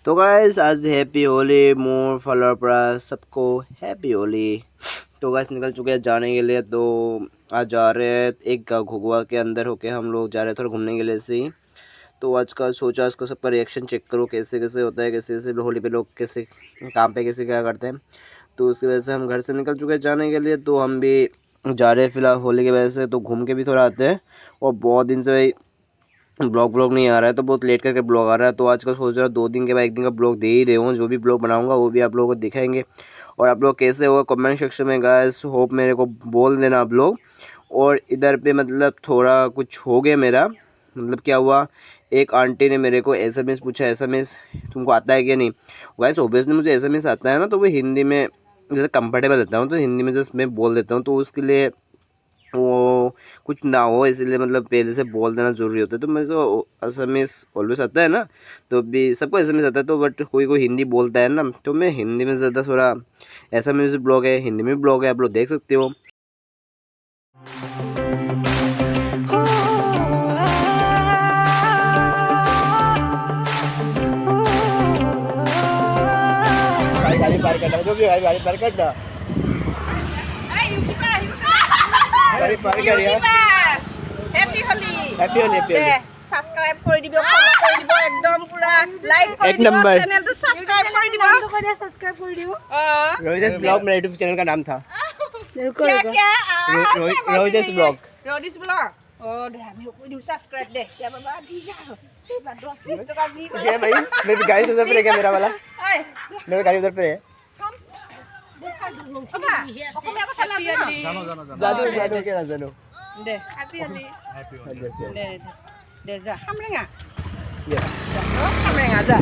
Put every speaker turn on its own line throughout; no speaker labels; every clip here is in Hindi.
तो गाइस आज हैप्पी होली मोर फॉलोअर पर सबको हैप्पी होली। तो गाइस निकल चुके हैं जाने के लिए। तो आज जा रहे हैं एक घुगवा के अंदर होके हम लोग जा रहे हैं थोड़ा घूमने के लिए से ही। तो आज का सोचा इसका सबका रिएक्शन चेक करो कैसे कैसे होता है, कैसे कैसे होली पे लोग कैसे काम पे कैसे क्या करते हैं। तो उसकी वजह से हम घर से निकल चुके हैं जाने के लिए। तो हम भी जा रहे हैं फिलहाल होली की वजह से, तो घूम के भी थोड़ा आते हैं। और बहुत दिन से ब्लॉग नहीं आ रहा है, तो बहुत लेट करके ब्लॉग आ रहा है। तो आज का सोच रहा हूँ 2 दिन के बाद 1 दिन का ब्लॉग दे ही दे हूँ। जो भी ब्लॉग बनाऊंगा वो भी आप लोगों को दिखाएंगे। और आप लोग कैसे हो कमेंट सेक्शन में गाइस होप मेरे को बोल देना आप लोग। और इधर पे मतलब थोड़ा कुछ हो गया मेरा, मतलब क्या हुआ, एक आंटी ने मेरे को एसएमएस पूछा, एसएमएस तुमको आता है क्या नहीं। गाइस ऑब्वियसली मुझे एसएमएस आता है ना, तो वो हिंदी में जैसे कंफर्टेबल रहता हूँ तो हिंदी में जस्ट मैं बोल देता हूँ। तो उसके लिए वो कुछ ना हो इसलिए मतलब पहले से बोल देना ज़रूरी होता है। तो मेरे से एसएमएस ऑलवेज आता है ना, तो भी सबको एसएमएस आता है। तो बट कोई कोई हिंदी बोलता है ना, तो मैं हिंदी में ज़्यादा थोड़ा, एसएमएस ब्लॉग है हिंदी में ब्लॉग है, आप लोग देख सकते हो। गाड़ी पार करना, जो भी गाड़ी पार करना, গাড়ি পার করি।
Happy Holi
happy Holi happy Holi.
Subscribe কৰি দিব, ফলো কৰি দিব, একদম পুৰা লাইক কৰি
एक
দিব,
नंबर
চেনেলটো সাবস্ক্রাইব কৰি দিব।
रोहित ब्लॉग मेरा यूट्यूब चैनल का नाम था।
क्या क्या
रोहित ब्लॉग।
रोडिस ब्लॉग ओ दे আমি কৰি দিম সাবস্ক্রাইব দে क्या बाबा দি जा 10-20 টকা জি
क्या भाई मेरी गाड़ी उधर पे है क्या, मेरा वाला
ओए
मेरी गाड़ी उधर पे है।
বাবা অসমীয়া কথা নাজানো
जादू जादू के ना जानो।
দে হ্যাপি হোলি দে দে যা খামরেঙা
ये
খামরেঙা যা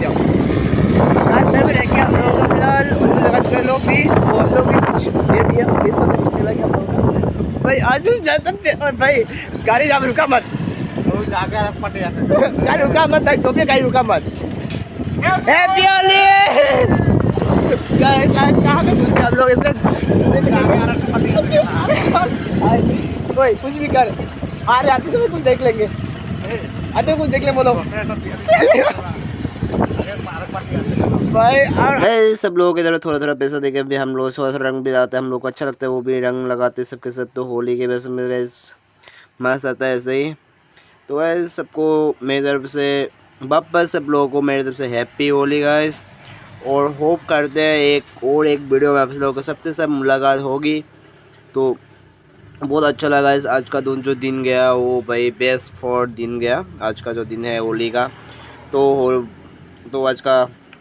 आज तक रह के हम लोग फिलहाल उन जगह के लोग भी वो लोग भी कुछ दे दिया पैसा पैसा मिला क्या हम लोग का। भाई आज हम जाते हैं और भाई गाड़ी जहाँ रुका मत, गाड़ी रुका मत भाई, तो भी गाड़ी रुका मत। हैप्पी होली कहाँ पे घुस गए हम लोग इससे। कोई कुछ भी कर आ रहे आते समय कुछ देख लेंगे, आते कुछ देख ले बोलो भाई। सब लोग इधर थोड़ा थोड़ा पैसा देके भी हम लोग थोड़ा थोड़ा रंग भी लगाते हैं, हम लोग को अच्छा लगता है, वो भी रंग लगाते सबके सब। तो होली के वजह से मेरे मस्त आता है ऐसे ही। तो गाइस सबको मेरी तरफ से वापस सब लोगों को मेरी तरफ से हैप्पी होली गाइस। और होप करते हैं एक वीडियो में आप लोगों को सबके सब मुलाकात होगी। तो बहुत अच्छा लगा इस आज का जो दिन गया वो भाई बेस्ट फॉर दिन गया आज का जो दिन है होली का। तो आज का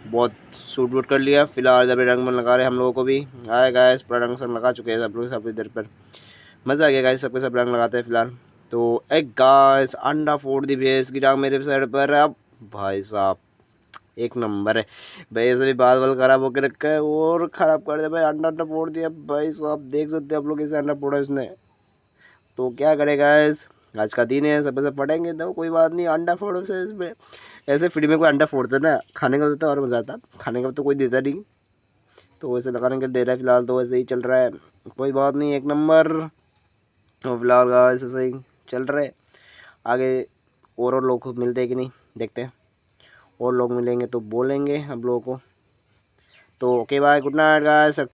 बहुत शूट वूट कर लिया। फिलहाल जब रंग में लगा रहे हम लोगों को भी आए गाइस, पूरा रंग सब लगा चुके हैं सब लोग, सब इधर पर मज़ा आ गया गाइस, सबके सब रंग लगाते हैं फिलहाल। तो एक गाइस अंडा फोड़ दी भैंस की टांग मेरे साइड पर। अब भाई साहब एक नंबर है भाई, ऐसे भी बाल वाल खराब होकर रखा है और ख़राब कर दिया भाई, अंडा अंडा फोड़ दिया भाई साहब। देख सकते हैं आप लोग कैसे अंडा फोड़ा इसने। तो क्या करेगा आज का दिन है, सब पढ़ेंगे तो कोई बात नहीं। अंडा फोड़ो से इसमें ऐसे फ्री में कोई अंडा फोड़ता ना, खाने का होता और मज़ा आता, खाने का तो कोई देता नहीं। तो वैसे लगाने के दे रहा है फिलहाल, तो वैसे ही चल रहा है, कोई बात नहीं एक नंबर। तो फिलहाल ऐसे सही चल रहा है। आगे और लोग मिलते हैं कि नहीं देखते हैं, और लोग मिलेंगे तो बोलेंगे हम लोगों को। तो okay bye, good night guys.